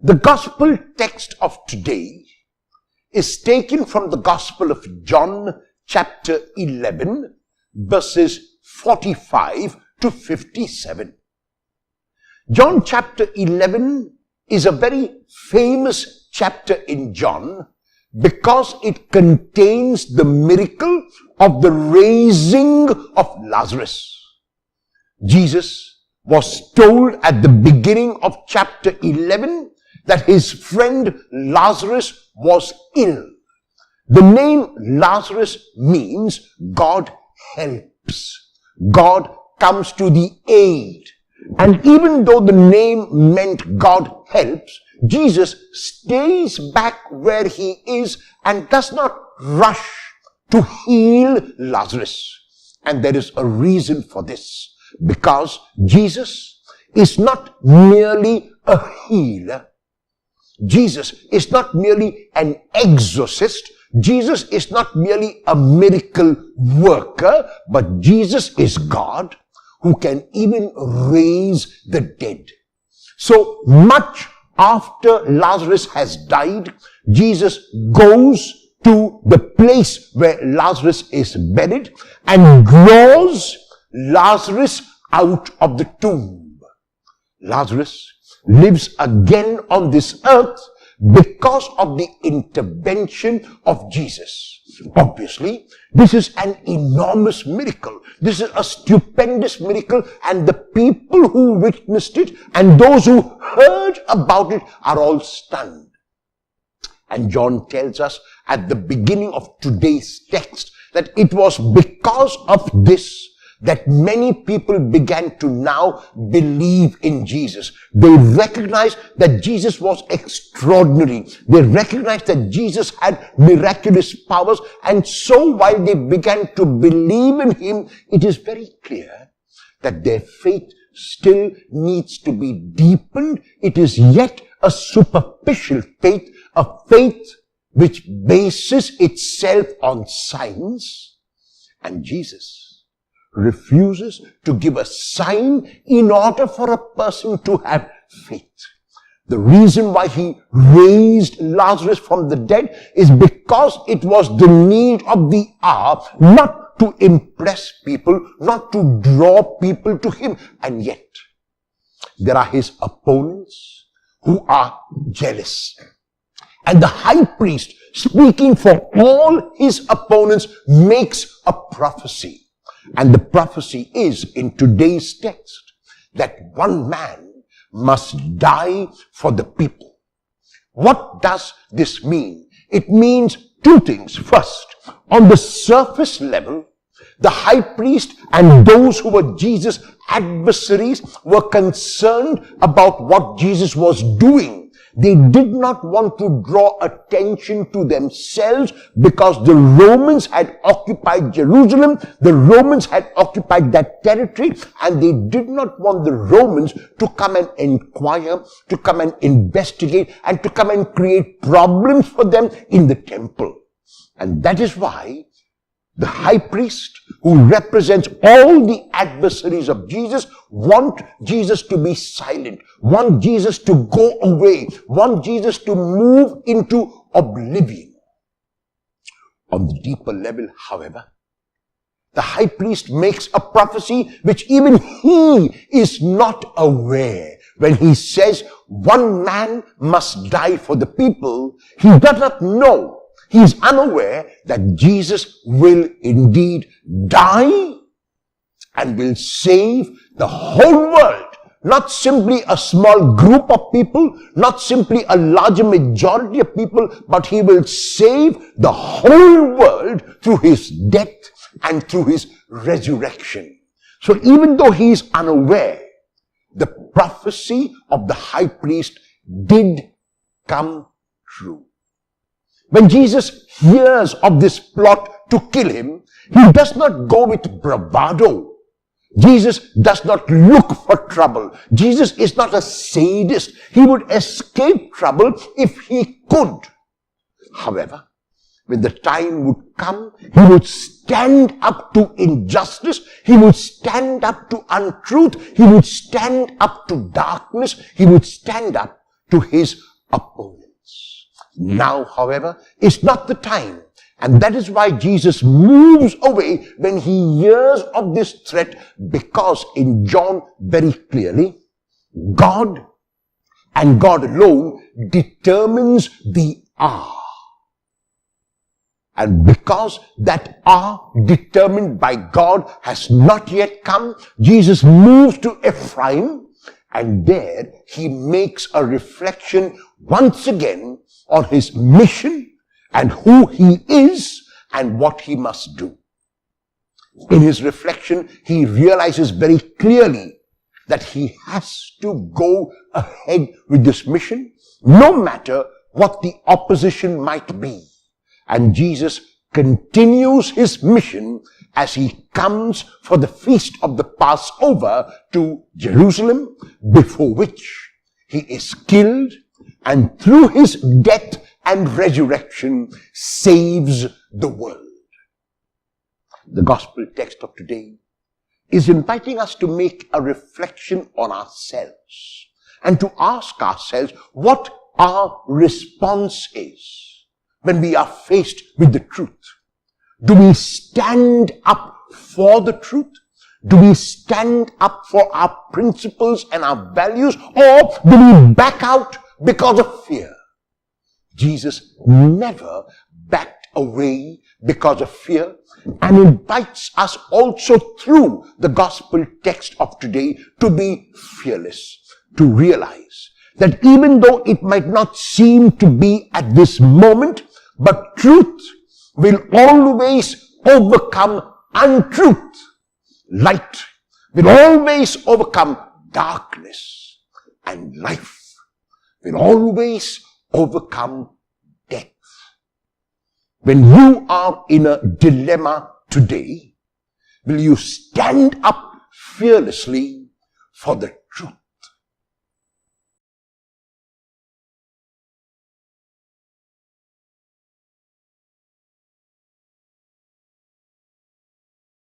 The gospel text of today is taken from the Gospel of John chapter 11 verses 45 to 57. John chapter 11 is a very famous chapter in John because it contains the miracle of the raising of Lazarus. Jesus was told at the beginning of chapter 11 that his friend Lazarus was ill. The name Lazarus means God helps. God comes to the aid. And even though the name meant God helps, Jesus stays back where he is and does not rush to heal Lazarus. And there is a reason for this, because Jesus is not merely a healer. Jesus is not merely an exorcist. Jesus is not merely a miracle worker, but Jesus is God who can even raise the dead. So much after Lazarus has died, Jesus goes to the place where Lazarus is buried and draws Lazarus out of the tomb. Lazarus lives again on this earth because of the intervention of Jesus. Obviously, this is an enormous miracle. This is a stupendous miracle, and the people who witnessed it and those who heard about it are all stunned. And John tells us at the beginning of today's text that it was because of this that many people began to now believe in Jesus. They recognized that Jesus was extraordinary. They recognized that Jesus had miraculous powers. And so while they began to believe in him, it is very clear that their faith still needs to be deepened. It is yet a superficial faith, a faith which bases itself on signs. And Jesus refuses to give a sign in order for a person to have faith. The reason why he raised Lazarus from the dead is because it was the need of the hour, not to impress people, not to draw people to him. And yet, there are his opponents who are jealous. And the high priest, speaking for all his opponents, makes a prophecy. And the prophecy is, in today's text, that one man must die for the people. What does this mean? It means two things. First, on the surface level, the high priest and those who were Jesus' adversaries were concerned about what Jesus was doing. They did not want to draw attention to themselves because the Romans had occupied Jerusalem, the Romans had occupied that territory, and they did not want the Romans to come and inquire, to come and investigate, and to come and create problems for them in the temple. And that is why the high priest, who represents all the adversaries of Jesus, want Jesus to be silent, want Jesus to go away, want Jesus to move into oblivion. On the deeper level, however, the high priest makes a prophecy which even he is not aware. When he says one man must die for the people, he does not know. He is unaware that Jesus will indeed die and will save the whole world. Not simply a small group of people, not simply a larger majority of people, but he will save the whole world through his death and through his resurrection. So even though he is unaware, the prophecy of the high priest did come true. When Jesus hears of this plot to kill him, he does not go with bravado. Jesus does not look for trouble. Jesus is not a sadist. He would escape trouble if he could. However, when the time would come, he would stand up to injustice. He would stand up to untruth. He would stand up to darkness. He would stand up to his opponents. Now, however, is not the time. And that is why Jesus moves away when he hears of this threat, because in John very clearly, God and God alone determines the hour. And because that hour determined by God has not yet come, Jesus moves to Ephraim, and there he makes a reflection once again on his mission and who he is and what he must do. In his reflection, he realizes very clearly that he has to go ahead with this mission, no matter what the opposition might be. And Jesus continues his mission as he comes for the feast of the Passover to Jerusalem, before which he is killed, and through his death and resurrection saves the world. The gospel text of today is inviting us to make a reflection on ourselves and to ask ourselves what our response is when we are faced with the truth. Do we stand up for the truth? Do we stand up for our principles and our values, or do we back out because of fear? Jesus never backed away because of fear, and invites us also through the gospel text of today to be fearless, to realize that even though it might not seem to be at this moment, but truth will always overcome untruth. Light will always overcome darkness, and life will always overcome death. When you are in a dilemma today, will you stand up fearlessly for the truth?